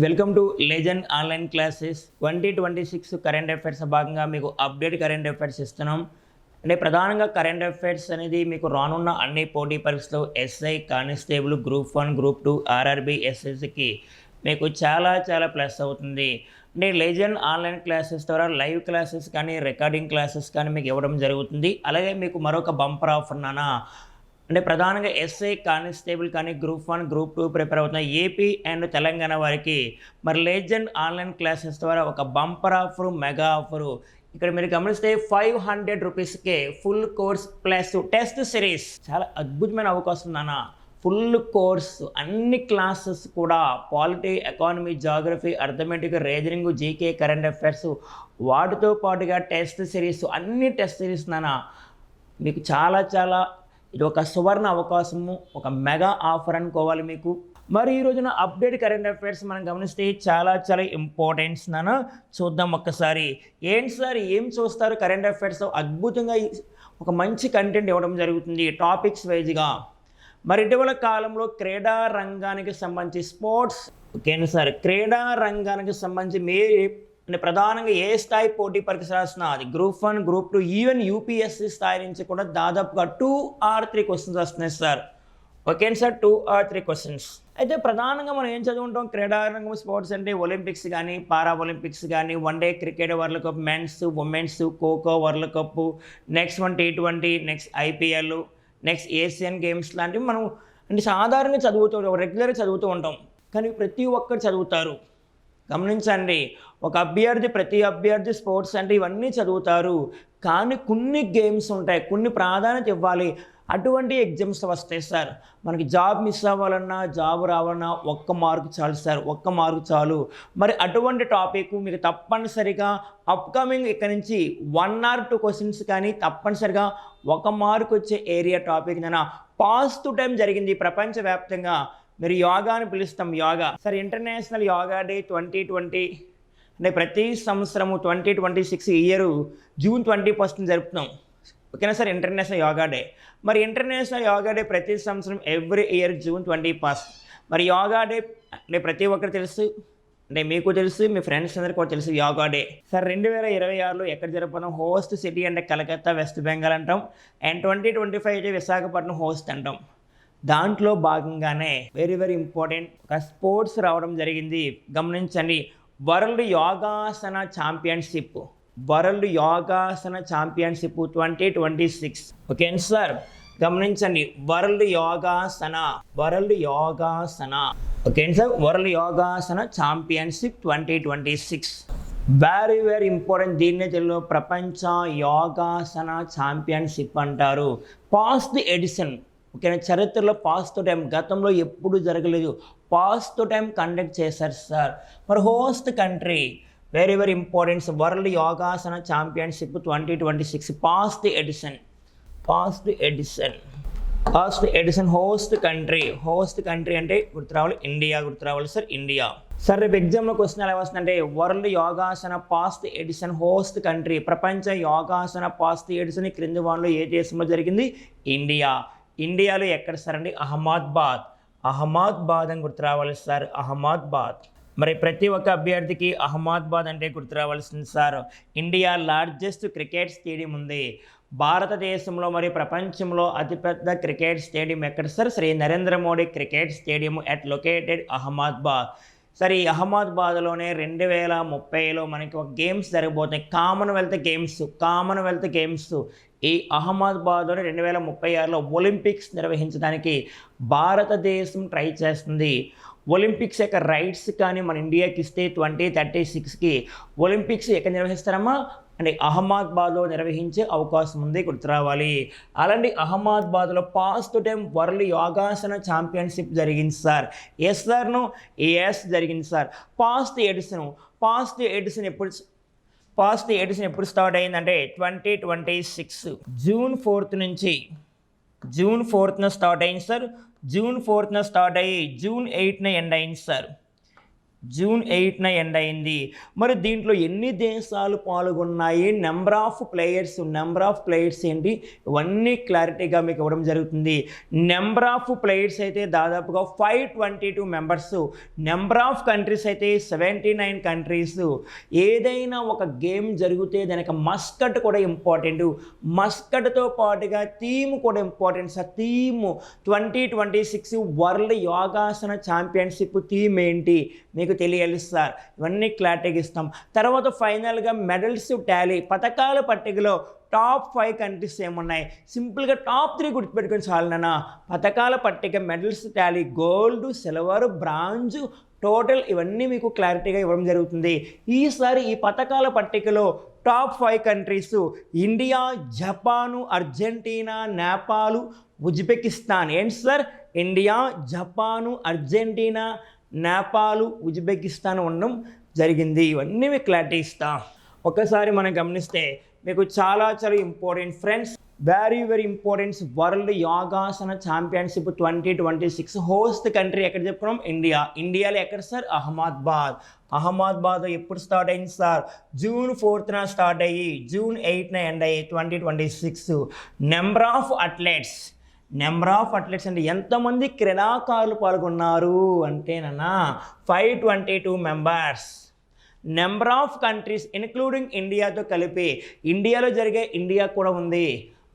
Welcome to legend online classes 2026 current affairs భాగంగా మీకు update current affairs ఇస్తున్నాం. అంటే ప్రధానంగా కరెంట్ అఫైర్స్ అనేది మీకు రానున్న అన్ని పోటీ పరీక్షలు SI constable group 1 group 2 RRB ఎస్ఎస్సికి మీకు చాలా ప్లస్ అవుతుంది. అంటే లెజెండ్ ఆన్లైన్ క్లాసెస్ ద్వారా లైవ్ క్లాసెస్ కానీ రికార్డింగ్ క్లాసెస్ కానీ మీకు ఇవ్వడం జరుగుతుంది. అలాగే మీకు మరొక బంపర్ ఆఫర్ నానా, అంటే ప్రధానంగా ఎస్ఐ కానిస్టేబుల్ కానీ గ్రూప్ 1 గ్రూప్ 2 ప్రిపేర్ అవుతున్న ఏపీ అండ్ తెలంగాణ వారికి మరి లెజెండ్ ఆన్లైన్ క్లాసెస్ ద్వారా ఒక బంపర్ ఆఫరు, మెగా ఆఫరు. ఇక్కడ మీరు గమనిస్తే 500 రూపీస్కే full course plus test series. చాలా అద్భుతమైన అవకాశం నాన్న. ఫుల్ కోర్సు అన్ని క్లాసెస్ కూడా polity, economy, geography, arithmetic, reasoning, GK, current affairs, వాటితో పాటుగా టెస్ట్ సిరీస్, అన్ని టెస్ట్ సిరీస్ నాన్న. మీకు చాలా ఇది ఒక సువర్ణ అవకాశము, ఒక మెగా ఆఫర్ అనుకోవాలి మీకు. మరి ఈ రోజున అప్డేట్ కరెంట్ అఫైర్స్ మనం గమనిస్తే చాలా ఇంపార్టెంట్స్ నాన్న. చూద్దాం ఒక్కసారి. ఏంటి సార్ ఏం చూస్తారు కరెంట్ అఫైర్స్? అద్భుతంగా ఒక మంచి కంటెంట్ ఇవ్వడం జరుగుతుంది టాపిక్స్ వైజ్గా. మరి ఇటీవల కాలంలో క్రీడా రంగానికి సంబంధించి స్పోర్ట్స్ ఓకేనా సార్, క్రీడా రంగానికి సంబంధించి అంటే ప్రధానంగా ఏ స్థాయి పోటీ పరీక్ష రాసినా అది గ్రూప్ 1 గ్రూప్ 2 ఈవెన్ యూపీఎస్సీ స్థాయి నుంచి కూడా దాదాపుగా 2 or 3 క్వశ్చన్స్ వస్తున్నాయి సార్. ఓకేనా సార్, 2 or 3 క్వశ్చన్స్. అయితే ప్రధానంగా మనం ఏం చదువుకుంటాం, క్రీడారంగం స్పోర్ట్స్ అంటే ఒలింపిక్స్ కానీ, పారా ఒలింపిక్స్ కానీ, one day cricket world cup, men's, women's, kho kho world cup, next T20, next IPL, next Asian games లాంటివి మనం అంటే సాధారణంగా రెగ్యులర్గా చదువుతూ ఉంటాం. కానీ ప్రతి ఒక్కరు చదువుతారు. గమనించండి, ప్రతి అభ్యర్థి స్పోర్ట్స్ అంటే ఇవన్నీ చదువుతారు. కానీ కొన్ని గేమ్స్ ఉంటాయి, కొన్ని ప్రాధాన్యత ఇవ్వాలి. అటువంటి ఎగ్జామ్స్ వస్తాయి సార్. మనకి జాబ్ మిస్ అవ్వాలన్నా, జాబ్ రావాలన్నా 1 మార్కు చాలు సార్, 1 మార్కు చాలు. మరి అటువంటి టాపిక్ మీకు తప్పనిసరిగా అప్కమింగ్ ఇక్కడ నుంచి 1 or 2 క్వశ్చన్స్ కానీ తప్పనిసరిగా 1 మార్కు వచ్చే ఏరియా టాపిక్ నైనా. పాస్ట్ టైం జరిగింది ప్రపంచవ్యాప్తంగా. మీరు యోగా అని పిలుస్తాం, yoga sir. International yoga day 2020 అంటే ప్రతి సంవత్సరము 2026 ఇయర్ June 21 జరుపుతున్నాం. ఓకేనా సార్, ఇంటర్నేషనల్ యోగా డే. మరి ఇంటర్నేషనల్ యోగా డే ప్రతి సంవత్సరం ఎవ్రీ ఇయర్ June 21. మరి యోగా డే అంటే ప్రతి ఒక్కరు తెలుసు, అంటే మీకు తెలుసు, మీ ఫ్రెండ్స్ అందరికీ కూడా తెలుసు యోగా డే. సార్ 2026లో ఎక్కడ జరుపుతాం? హోస్ట్ సిటీ అంటే కలకత్తా, వెస్ట్ బెంగాల్ అంటాం. అండ్ 2025 అయితే విశాఖపట్నం హోస్ట్ అంటాం. దాంట్లో భాగంగానే వెరీ ఇంపార్టెంట్ ఒక స్పోర్ట్స్ రావడం జరిగింది. గమనించండి, world Yogasana championship 2026. Okay sir, గమనించండి, world Yogasana okay sir, world Yogasana championship 2026 very important. దీన్నే తెలుగులో ప్రపంచ యోగాసన ఛాంపియన్షిప్ అంటారు. పాస్ట్ ఎడిషన్ ఓకేనా, చరిత్రలో పాస్ట్ టైం, గతంలో ఎప్పుడు జరగలేదు, పాస్ట్ టైం కండక్ట్ చేశారు సార్. మరి host country very important. World Yogasana championship 2026 first edition host country అంటే గుర్తురావాలి, ఇండియా గుర్తురావాలి సార్, ఇండియా. సార్ రేపు ఎగ్జామ్లో క్వశ్చన్ ఎలా వస్తుందంటే world Yogasana first edition host country, ప్రపంచ యోగాసన పాస్ట్ ఎడిషన్ క్రింది వారిలో ఏ దేశంలో జరిగింది? ఇండియాలో ఎక్కడ సార్ అండి? అహ్మదాబాద్ అని గుర్తురావాలి సార్, అహ్మదాబాద్. మరి ప్రతి ఒక్క అభ్యర్థికి అహ్మదాబాద్ అంటే గుర్తురావాల్సింది sir. India largest cricket stadium ఉంది భారతదేశంలో. మరి ప్రపంచంలో అతిపెద్ద క్రికెట్ స్టేడియం ఎక్కడ sir? Shri Narendra Modi cricket stadium at located Ahmedabad. సరే, ఈ అహ్మదాబాద్లోనే 2030లో మనకి ఒక గేమ్స్ జరగబోతున్నాయి, కామన్వెల్త్ గేమ్స్. ఈ అహ్మదాబాద్లోనే 2036లో ఒలింపిక్స్ నిర్వహించడానికి భారతదేశం ట్రై చేస్తుంది. ఒలింపిక్స్ యొక్క రైట్స్ కానీ మన ఇండియాకి ఇస్తే 2036కి ఒలింపిక్స్ ఎక్కడ నిర్వహిస్తారమ్మా అంటే అహ్మదాబాద్లో నిర్వహించే అవకాశం ఉంది, గుర్తురావాలి. అలాంటి అహ్మదాబాద్లో past time world Yogasana championship జరిగింది సార్. జరిగింది సార్. పాస్ట్ ఎడిషన్ ఎప్పుడు స్టార్ట్ అయిందంటే 2026 June 4th స్టార్ట్ అయింది సార్. June 4th స్టార్ట్ అయ్యి June 8న ఎండ్ అయింది సార్. జూన్ 8న ఎండ్ అయింది. మరి దీంట్లో ఎన్ని దేశాలు పాల్గొన్నాయి, నెంబర్ ఆఫ్ ప్లేయర్స్ ఏంటి, ఇవన్నీ క్లారిటీగా మీకు ఇవ్వడం జరుగుతుంది. నెంబర్ ఆఫ్ ప్లేయర్స్ అయితే దాదాపుగా 522 మెంబర్స్, నెంబర్ ఆఫ్ కంట్రీస్ అయితే 79 కంట్రీస్. ఏదైనా ఒక గేమ్ జరిగితే దానికి మస్కట్ కూడా ఇంపార్టెంట్, మస్కట్తో పాటుగా థీమ్ కూడా important sir. Theme 2026 world Yogasana championship theme ఏంటి మీకు తెలియాలి సార్. ఇవన్నీ క్లారిటీగా ఇస్తాం. తర్వాత ఫైనల్గా మెడల్స్ టాలీ, పథకాల పట్టికలో టాప్ 5 కంట్రీస్ ఏమున్నాయి, సింపుల్గా టాప్ 3 గుర్తుపెట్టుకొని చాలనా. పథకాల పట్టిక, medals tally, gold, silver, bronze, total ఇవన్నీ మీకు క్లారిటీగా ఇవ్వడం జరుగుతుంది. ఈసారి ఈ పథకాల పట్టికలో top 5 countries India, Japan, Argentina, Nepal, Uzbekistan. ఏంటి sir, India, Japan, Argentina, Nepal, Uzbekistan ఉండడం జరిగింది. ఇవన్నీ మీకు క్లారిటీ ఇస్తాం. ఒకసారి మనం గమనిస్తే మీకు చాలా important friends, very important. World Yogasana championship 2026 host country ఎక్కడ చెప్పుకున్నాం, ఇండియాలో ఎక్కడ సార్, అహ్మదాబాద్. ఎప్పుడు స్టార్ట్ అయింది సార్, జూన్ 4న స్టార్ట్ అయ్యి జూన్ 8న ఎండ్ అయ్యి 2026. నెంబర్ ఆఫ్ అథ్లెట్స్ అంటే ఎంతమంది క్రీడాకారులు పాల్గొన్నారు అంటేనన్నా 522 members. Number of countries including ఇండియాతో కలిపి, ఇండియాలో జరిగే ఇండియా కూడా ఉంది.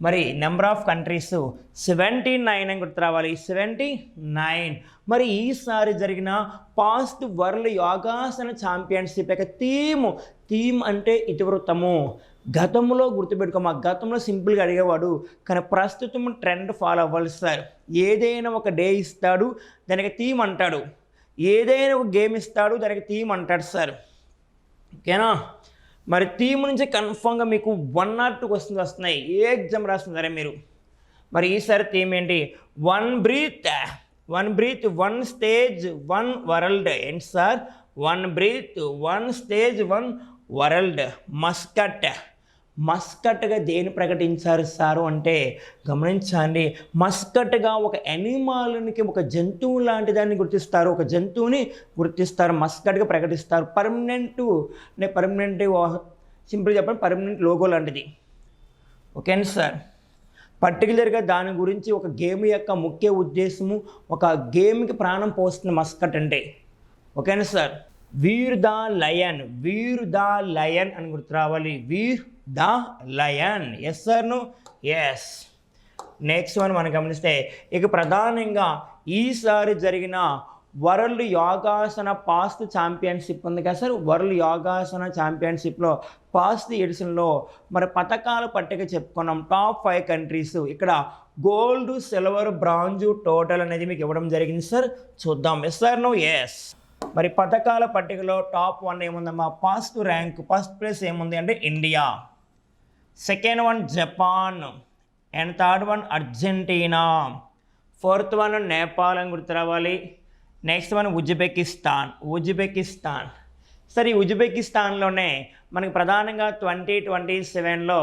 మరి నెంబర్ ఆఫ్ కంట్రీస్ 79 అని గుర్తు రావాలి, 79. మరి ఈసారి జరిగిన పాస్ట్ వరల్డ్ యోగాసన ఛాంపియన్షిప్ యొక్క థీమ్ అంటే ఇతివృత్తము. గతంలో గుర్తుపెట్టుకోమా, గతంలో సింపుల్గా అడిగేవాడు, కానీ ప్రస్తుతం ట్రెండ్ ఫాలో అవ్వాలి సార్. ఏదైనా ఒక డే ఇస్తాడు, దానికి థీమ్ అంటాడు. ఏదైనా ఒక గేమ్ ఇస్తాడు, దానికి థీమ్ అంటాడు సార్. ఓకేనా. మరి థీమ్ నుంచి కన్ఫామ్గా మీకు 1 or 2 క్వశ్చన్స్ వస్తున్నాయి, ఏ ఎగ్జామ్ రాస్తున్నారే మీరు. మరి ఈసారి థీమ్ ఏంటి, 1 బ్రీత్ 1 స్టేజ్ 1 వరల్డ్. ఏంటి సార్, 1 బ్రీత్ 1 స్టేజ్ 1 వరల్డ్. మస్కట్గా దేని ప్రకటించారు సారు అంటే గమనించండి. మస్కట్గా ఒక యానిమల్కి, ఒక జంతువు లాంటి దాన్ని గుర్తిస్తారు, ఒక జంతువుని గుర్తిస్తారు, మస్కట్గా ప్రకటిస్తారు. పర్మనెంట్ సింపుల్ చెప్పండి, పర్మనెంట్ లోగో లాంటిది. ఓకేనా సార్. పర్టికులర్గా దాని గురించి ఒక గేమ్ యొక్క ముఖ్య ఉద్దేశము, ఒక గేమ్కి ప్రాణం పోస్తుంది మస్కట్ అంటే. ఓకేనా సార్. వీర్ ద లయన్ అని గుర్తు రావాలి, వీర్ ద లయన్. ఎస్ సార్ ను ఎస్. నెక్స్ట్ వన్ మనం గమనిస్తే ఇక ప్రధానంగా ఈసారి జరిగిన వరల్డ్ యోగాసన పాస్ట్ ఛాంపియన్షిప్ ఉంది కదా సార్. వరల్డ్ యోగాసన ఛాంపియన్షిప్లో పాస్ట్ ఎడిషన్లో మరి పథకాల పట్టిక చెప్పుకున్నాం, టాప్ 5 కంట్రీస్. ఇక్కడ గోల్డ్, సిల్వర్, బ్రాంజ్, టోటల్ అనేది మీకు ఇవ్వడం జరిగింది సార్. చూద్దాం. ఎస్ సార్ ను ఎస్. మరి పథకాల పట్టికలో టాప్ 1 ఏముందమ్మా, ఫస్ట్ ప్లేస్ ఏముంది అంటే India, second one Japan, and third one Argentina, fourth one Nepal అని గుర్తు రావాలి. Next one Uzbekistan. సరే, ఈ ఉజ్బెకిస్తాన్లోనే మనకి ప్రధానంగా 2027లో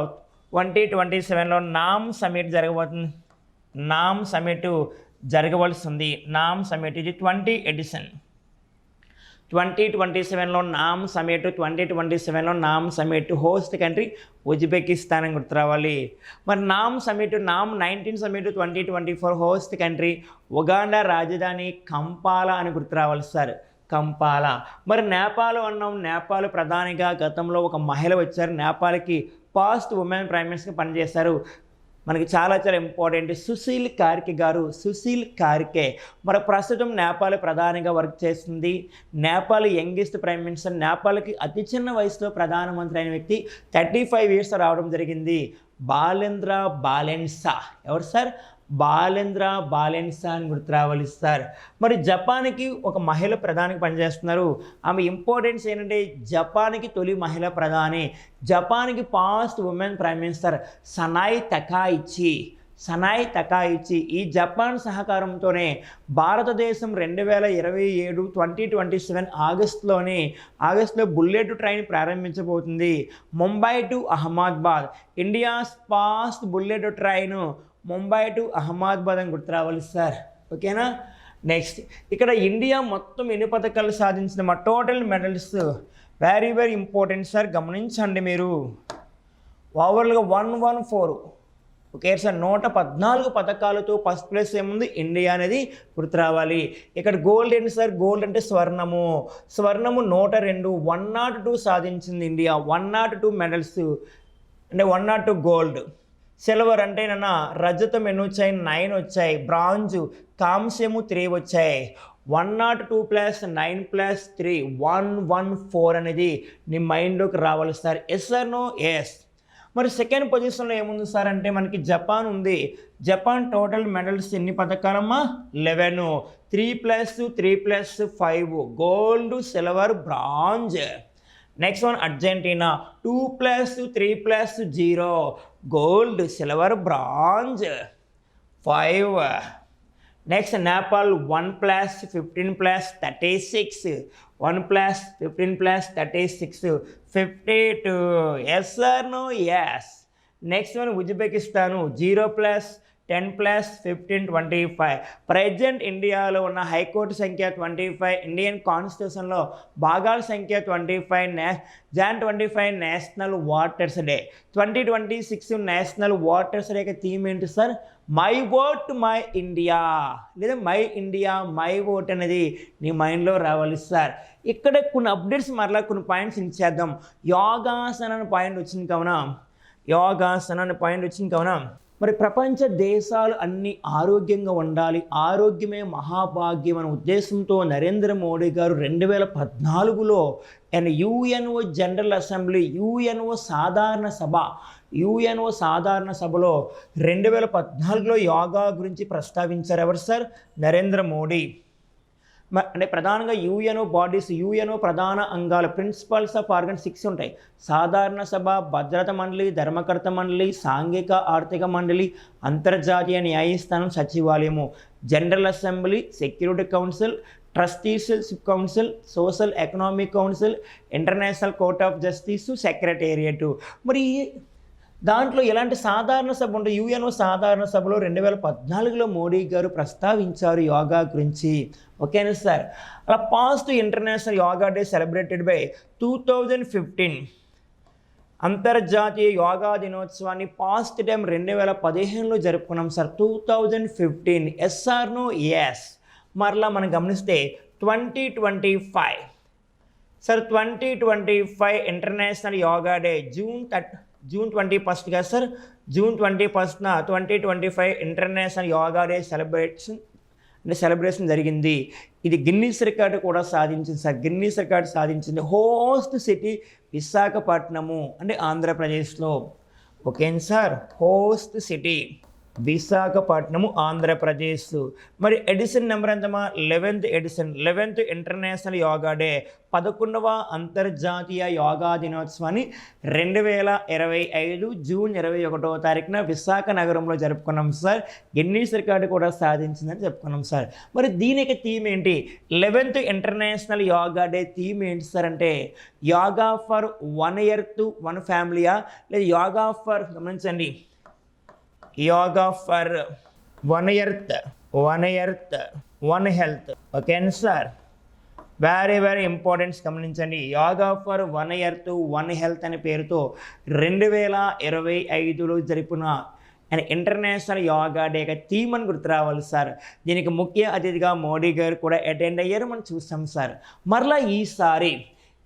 నామ్ సమిట్ జరగబోతుంది. నామ్ సమిట్ జరగవలసి ఉంది. నామ్ సమిట్ ఇది 20 ఎడిషన్. 2027లో నామ్ సమిట్ హోస్ట్ కంట్రీ ఉజ్బెకిస్తాన్ అని గుర్తు రావాలి. మరి నామ్ 19 సమిట్ 2024 హోస్ట్ కంట్రీ ఉగాండా, రాజధాని కంపాలా అని గుర్తు రావాలి సార్, కంపాలా. మరి నేపాల్ అన్నాం, నేపాల్ ప్రధానిగా గతంలో ఒక మహిళ వచ్చారు, నేపాల్కి పాస్ట్ ఉమెన్ ప్రైమ్ మినిస్టర్గా పనిచేశారు. మనకి చాలా ఇంపార్టెంట్, సుశీల్ కార్కే. మరి ప్రస్తుతం నేపాల్ ప్రధానిగా వర్క్ చేస్తుంది. నేపాల్ యంగెస్ట్ ప్రైమ్ మినిస్టర్, నేపాల్కి అతి చిన్న వయసులో ప్రధానమంత్రి అయిన వ్యక్తి, 35 years రావడం జరిగింది. బాలేంద్ర బాలెన్సా. ఎవరు సార్, బాలేంద్ర బాలెన్సా అని గుర్తు రావాలి సార్. మరి జపాన్కి ఒక మహిళ ప్రధానికి పనిచేస్తున్నారు. ఆమె ఇంపార్టెన్స్ ఏంటంటే జపాన్కి తొలి మహిళ ప్రధాని, జపాన్కి first women prime minister Sanae Takaichi. ఈ జపాన్ సహకారంతోనే భారతదేశం 2027 ఆగస్టులో బుల్లెట్ ట్రైన్ ప్రారంభించబోతుంది. Mumbai to Ahmedabad, India's first bullet train Mumbai to Ahmedabad అని గుర్తు రావాలి సార్. ఓకేనా. నెక్స్ట్ ఇక్కడ ఇండియా మొత్తం ఎన్ని పథకాలు సాధించిన మా total medals very very important sir, గమనించండి మీరు. ఓవరాల్గా 114 ఓకే సార్, 114 పథకాలతో ఫస్ట్ ప్లేస్ ఏముంది ఇండియా అనేది గుర్తు రావాలి. ఇక్కడ గోల్డ్ ఏంటి సార్, గోల్డ్ అంటే స్వర్ణము 102, 102 సాధించింది ఇండియా, 102 మెడల్స్ అంటే 102 గోల్డ్. సిల్వర్ అంటే నన్న రజతం ఎన్ని వచ్చాయి, 9 వచ్చాయి. బ్రాంజ్ కాంస్యము 3 వచ్చాయి. 102 + 9 + 3 114 అనేది నీ మైండ్లోకి రావాలి sir. Yes sir, no? Yes. మరి సెకండ్ పొజిషన్లో ఏముంది సార్ అంటే మనకి జపాన్ ఉంది. జపాన్ టోటల్ మెడల్స్ ఎన్ని పథకాలమ్మా, 11. 3 + 3 + 5 gold, silver, bronze. Next one Argentina 2 + 3 + 0 gold, silver, bronze 5. Next Nepal 1 + 15 + 36 1 + 15 + 36 52. Yes sir, no? Yes. Next one Uzbekistan 0 + 10 + 15 25. Present ఇండియాలో ఉన్న హైకోర్టు సంఖ్య 25, ఇండియన్ కాన్స్టిట్యూషన్లో భాగాల సంఖ్య 25. Jan 25 national voters day. 2026 national voters day theme ఏంటి sir, my vote my India లేదా my India my vote అనేది నీ మైండ్లో రావాలి సార్. ఇక్కడ కొన్ని అప్డేట్స్ మరలా కొన్ని పాయింట్స్ ఇచ్చేద్దాం. యోగాసన అనే పాయింట్ వచ్చింది కావున, యోగాసన అనే పాయింట్ వచ్చింది కావున మరి ప్రపంచ దేశాలు అన్నీ ఆరోగ్యంగా ఉండాలి, ఆరోగ్యమే మహాభాగ్యం అనే ఉద్దేశంతో నరేంద్ర మోడీ గారు 2014లో యుఎన్ఓ జనరల్ అసెంబ్లీ, యుఎన్ఓ సాధారణ సభలో 2014లో యోగా గురించి ప్రస్తావించారు. ఎవరు సార్? నరేంద్ర మోడీ. అంటే ప్రధానంగా యుఎన్ఓ బాడీస్, యుఎన్ఓ ప్రధాన అంగాలు, ప్రిన్సిపల్స్ ఆఫ్ ఆర్గన్ 6 ఉంటాయి. సాధారణ సభ, భద్రతా మండలి, ధర్మకర్త మండలి, సాంఘిక ఆర్థిక మండలి, అంతర్జాతీయ న్యాయస్థానం, సచివాలయము. General assembly, security council, trusteeship council, social economic council, international court of justice, secretariat. మరి దాంట్లో ఎలాంటి సాధారణ సభ ఉంటుంది? యుఎన్ఓ సాధారణ సభలో 2014లో మోడీ గారు ప్రస్తావించారు యోగా గురించి. ఓకేనా సార్? అలా past international yoga day celebrated by 2015 అంతర్జాతీయ యోగా దినోత్సవాన్ని పాస్ట్ టైం 2015లో జరుపుకున్నాం సార్. 2015. SR, no? ఎస్. మరలా మనం గమనిస్తే 2025 sir, 2025 international yoga day June 21 కదా సార్, జూన్ 21న 2025 ఇంటర్నేషనల్ యోగా డే సెలబ్రేషన్ జరిగింది. ఇది గిన్నీస్ రికార్డు కూడా సాధించింది సార్. గిన్నీస్ రికార్డు సాధించింది. హోస్ట్ సిటీ విశాఖపట్నము అంటే ఆంధ్రప్రదేశ్లో. ఓకేనా sir? Host city Visakhapatnam, Andhra Pradesh. మరి ఎడిషన్ నెంబర్ ఎంతమా? 11th edition, 11th international yoga day, 11వ అంతర్జాతీయ యోగా దినోత్సవాన్ని 2025 జూన్ 21వ తారీఖున విశాఖ నగరంలో జరుపుకున్నాం సార్. గిన్నీస్ రికార్డు కూడా సాధించిందని చెప్పుకున్నాం సార్. మరి దీనికి థీమ్ ఏంటి? 11th international yoga day theme ఏంటి సార్ అంటే యోగా ఫర్ 1 ఎర్త్ 1 ఫ్యామిలీయా, లేదా యోగా ఫర్, గమనించండి, యోగా ఫర్ 1 ఎర్త్ 1 హెల్త్. ఓకేనా సార్? వెరీ వెరీ ఇంపార్టెంట్స్ గమనించండి. యోగా ఫర్ 1 ఎర్త్ 1 హెల్త్ అనే పేరుతో 2025లో జరిపిన ఇంటర్నేషనల్ యోగా డే థీమ్ అని గుర్తు రావాలి సార్. దీనికి ముఖ్య అతిథిగా మోడీ గారు కూడా అటెండ్ అయ్యారు, మనం చూసాం సార్. మరలా ఈసారి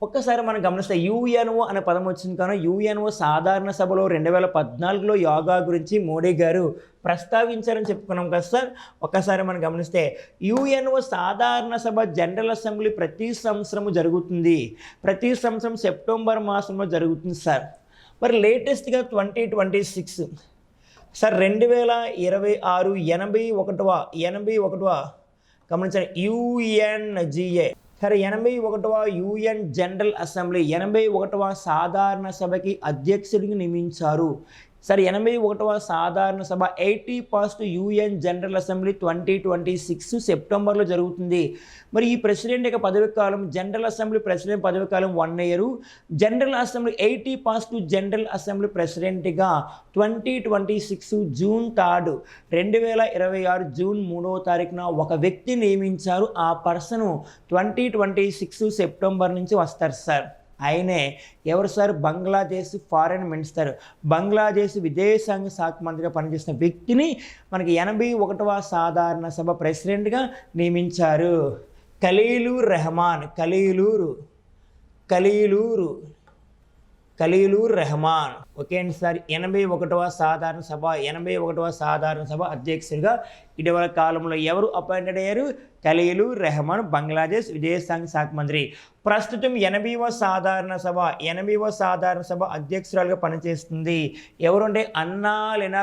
ఒక్కసారి మనం గమనిస్తే యుఎన్ఓ అనే పదం వచ్చింది కానీ యుఎన్ఓ సాధారణ సభలో 2014లో యోగా గురించి మోడీ గారు ప్రస్తావించారని చెప్పుకున్నాం కదా సార్. ఒక్కసారి మనం గమనిస్తే యుఎన్ఓ సాధారణ సభ జనరల్ అసెంబ్లీ ప్రతి సంవత్సరము జరుగుతుంది. ప్రతి సంవత్సరం సెప్టెంబర్ మాసంలో జరుగుతుంది సార్. మరి లేటెస్ట్గా 2026 సార్ 2026 81వ గమనించండి యుఎన్జిఏ సరే 81వ యుఎన్ జనరల్ అసెంబ్లీ 81వ సాధారణ సభకి అధ్యక్షుడిని నియమించారు. సార్ 81వ సాధారణ సభ 81st యూఎన్ జనరల్ అసెంబ్లీ 2026 సెప్టెంబర్లో జరుగుతుంది. మరి ఈ ప్రెసిడెంట్ యొక్క పదవి కాలం, జనరల్ అసెంబ్లీ ప్రెసిడెంట్ పదవి కాలం 1 year, general assembly 81st general assembly ప్రెసిడెంట్గా 2026 జూన్ 3, 2026 జూన్ 3వ తారీఖున ఒక వ్యక్తి నియమించారు. ఆ పర్సన్ 2026 సెప్టెంబర్ నుంచి వస్తారు సార్. ఆయనే ఎవరు sir? Bangladesh foreign minister, Bangladesh విదేశాంగ శాఖ మంత్రిగా పనిచేసిన వ్యక్తిని మనకి 81వ సాధారణ సభ ప్రెసిడెంట్గా నియమించారు. ఖలీలూర్ రెహమాన్, ఖలీలూర్ రెహమాన్. ఓకే అండి సార్. 81వ సాధారణ సభ అధ్యక్షుడిగా ఇటీవల కాలంలో ఎవరు అపాయింటెడ్ అయ్యారు? ఖలీలూర్ రెహమాన్, బంగ్లాదేశ్ విదేశాంగ శాఖ మంత్రి. ప్రస్తుతం 80వ సాధారణ సభ అధ్యక్షురాలుగా పనిచేస్తుంది ఎవరు అంటే అన్నాలెనా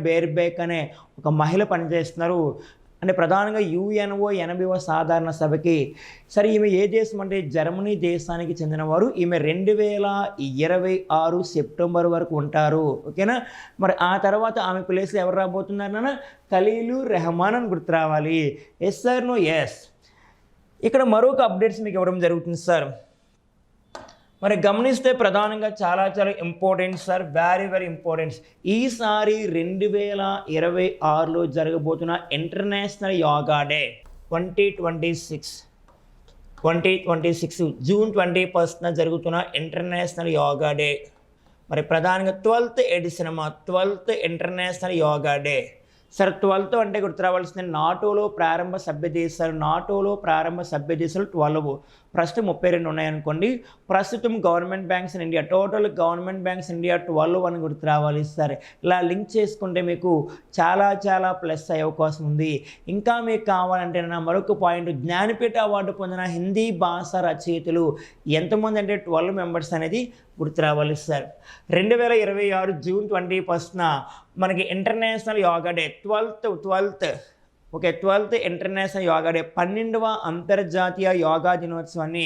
బెర్బెక్ అనే ఒక మహిళ పనిచేస్తున్నారు. అంటే ప్రధానంగా యుఎన్ఓ 80వ సాధారణ సభకి. సరే, ఈమె ఏ దేశం అంటే జర్మనీ దేశానికి చెందినవారు. ఈమె 2026 సెప్టెంబర్ వరకు ఉంటారు. ఓకేనా. మరి ఆ తర్వాత ఆమె ప్లేస్లో ఎవరు రాబోతున్నారన్నా? ఖలీలూర్ రెహమాన్ అని గుర్తు రావాలి. Yes sir, no yes. ఇక్కడ మరొక అప్డేట్స్ మీకు ఇవ్వడం జరుగుతుంది సార్. మరి గమనిస్తే ప్రధానంగా చాలా ఇంపార్టెంట్ సార్, వెరీ ఇంపార్టెంట్. ఈసారి 2026లో జరగబోతున్న ఇంటర్నేషనల్ యోగా డే 2026 జూన్ 21న జరుగుతున్న ఇంటర్నేషనల్ యోగా డే. మరి ప్రధానంగా 12th edition 12th international yoga day. Sir 12 అంటే గుర్తురావాల్సింది నాటోలో ప్రారంభ సభ్య దేశాలు 12, ప్రస్తుతం 32 ఉన్నాయనుకోండి. ప్రస్తుతం government banks in India, total government banks India 12 అని గుర్తు రావాలి. సరే, ఇలా లింక్ చేసుకుంటే మీకు చాలా ప్లస్ అయ్యే అవకాశం ఉంది. ఇంకా మీకు కావాలంటే నా మరొక పాయింట్, జ్ఞానపీఠ అవార్డు పొందిన హిందీ భాష రచయితలు ఎంతమంది అంటే 12 మెంబర్స్ అనేది గుర్తు రావాలి సార్. 2026 జూన్ 21న మనకి international yoga day 12th okay 12th international yoga day 12వ అంతర్జాతీయ యోగా దినోత్సవాన్ని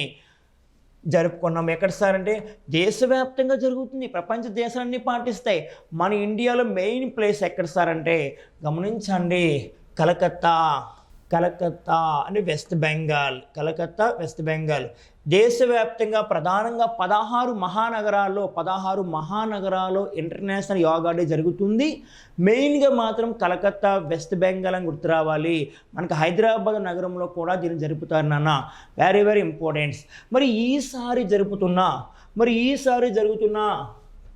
జరుపుకున్నాం. ఎక్కడ సార్ అంటే దేశవ్యాప్తంగా జరుగుతుంది, ప్రపంచ దేశాలన్నీ పాటిస్తాయి. మన ఇండియాలో మెయిన్ ప్లేస్ ఎక్కడ సార్ అంటే గమనించండి, కలకత్తా అంటే వెస్ట్ బెంగాల్. దేశవ్యాప్తంగా ప్రధానంగా 16 మహానగరాల్లో ఇంటర్నేషనల్ యోగా డే జరుగుతుంది. మెయిన్గా మాత్రం కలకత్తా, వెస్ట్ బెంగాల్ అని గుర్తు రావాలి. మనకు హైదరాబాద్ నగరంలో కూడా దీన్ని జరుపుతారు నాన్న. Very important. మరి ఈసారి జరుగుతున్న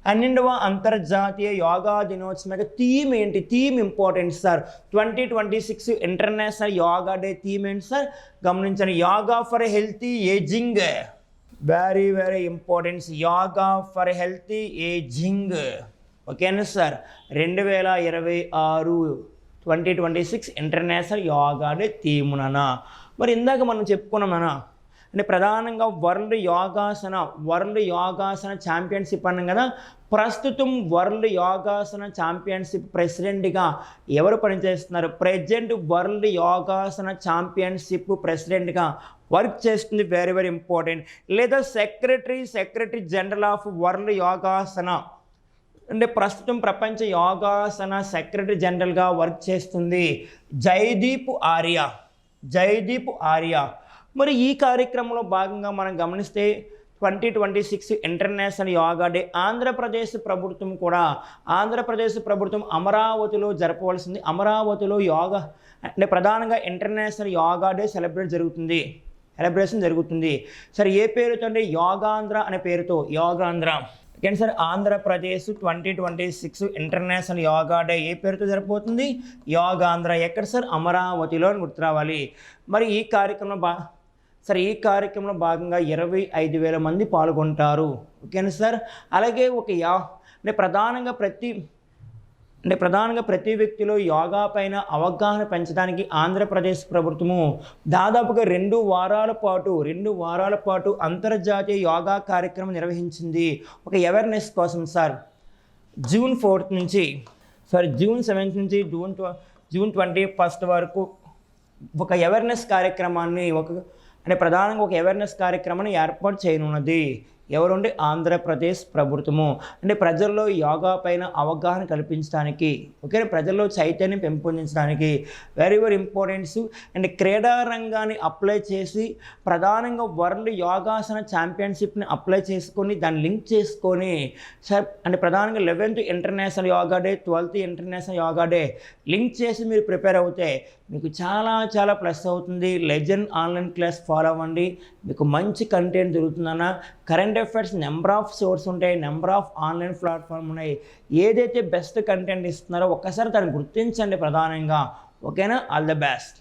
12వ అంతర్జాతీయ యోగా దినోత్సవం యొక్క థీమ్ ఏంటి? Theme important sir. 2026 international yoga day theme ఏంటి సార్? గమనించండి, yoga for healthy ageing. Very important. Yoga for healthy ageing. ఓకేనా sir. 2026 2026 international yoga day theme నాన్న. మరి ఇందాక మనం చెప్పుకున్నాం నాన్న, అంటే ప్రధానంగా వరల్డ్ యోగాసన ఛాంపియన్షిప్ అన్నాం కదా. ప్రస్తుతం వరల్డ్ యోగాసన ఛాంపియన్షిప్ ప్రెసిడెంట్గా ఎవరు పనిచేస్తున్నారు? ప్రెజెంట్ వరల్డ్ యోగాసన ఛాంపియన్షిప్ ప్రెసిడెంట్గా వర్క్ చేస్తుంది వెరీ ఇంపార్టెంట్. లేదా secretary general of world yogasana అంటే ప్రస్తుతం ప్రపంచ యోగాసన సెక్రటరీ జనరల్గా వర్క్ చేస్తుంది జైదీప్ ఆర్యా. మరి ఈ కార్యక్రమంలో భాగంగా మనం గమనిస్తే 2026 ఇంటర్నేషనల్ యోగా డే ఆంధ్రప్రదేశ్ ప్రభుత్వం అమరావతిలో జరపవలసింది. అమరావతిలో యోగా అంటే ప్రధానంగా ఇంటర్నేషనల్ యోగా డే సెలబ్రేషన్ జరుగుతుంది. సరే, ఏ పేరుతో అంటే యోగాంధ్ర అనే పేరుతో okay sir. Andhra Pradesh 2026 international yoga day ఏ పేరుతో జరగబోతుంది? యోగాంధ్ర. ఎక్కడ సార్? అమరావతిలో అని గుర్తు రావాలి. మరి ఈ కార్యక్రమంలో భాగంగా 25,000 మంది పాల్గొంటారు. ఓకేనా సార్. అలాగే ప్రధానంగా ప్రతి వ్యక్తిలో యోగా పైన అవగాహన పెంచడానికి ఆంధ్రప్రదేశ్ ప్రభుత్వము దాదాపుగా 2 వారాల పాటు అంతర్జాతీయ యోగా కార్యక్రమం నిర్వహించింది. ఒక అవేర్నెస్ కోసం సార్. జూన్ 7th నుంచి జూన్ 21st వరకు ఒక అవేర్నెస్ కార్యక్రమాన్ని ప్రధానంగా ఒక అవేర్నెస్ కార్యక్రమాన్ని ఏర్పాటు చేయనున్నది. ఎవరుంటే ఆంధ్రప్రదేశ్ ప్రభుత్వము. అంటే ప్రజల్లో యోగా పైన అవగాహన కల్పించడానికి, ఓకే, ప్రజల్లో చైతన్యం పెంపొందించడానికి వెరీ వెరీ ఇంపార్టెంట్స్. అండ్ క్రీడా రంగాన్ని అప్లై చేసి ప్రధానంగా వరల్డ్ యోగాసన ఛాంపియన్షిప్ని అప్లై చేసుకొని దాన్ని లింక్ చేసుకొని అంటే ప్రధానంగా 11th international yoga day, 12th international yoga day link చేసి మీరు ప్రిపేర్ అవుతే మీకు చాలా చాలా ప్లస్ అవుతుంది. లెజెండ్ ఆన్లైన్ క్లాస్ ఫాలో అవ్వండి, మీకు మంచి కంటెంట్ దొరుకుతుందన్న. Current affairs number of source ఉంటాయి, నెంబర్ ఆఫ్ ఆన్లైన్ ప్లాట్ఫామ్ ఉన్నాయి. ఏదైతే బెస్ట్ కంటెంట్ ఇస్తున్నారో ఒక్కసారి దాన్ని గుర్తించండి ప్రధానంగా. ఓకేనా? All the best.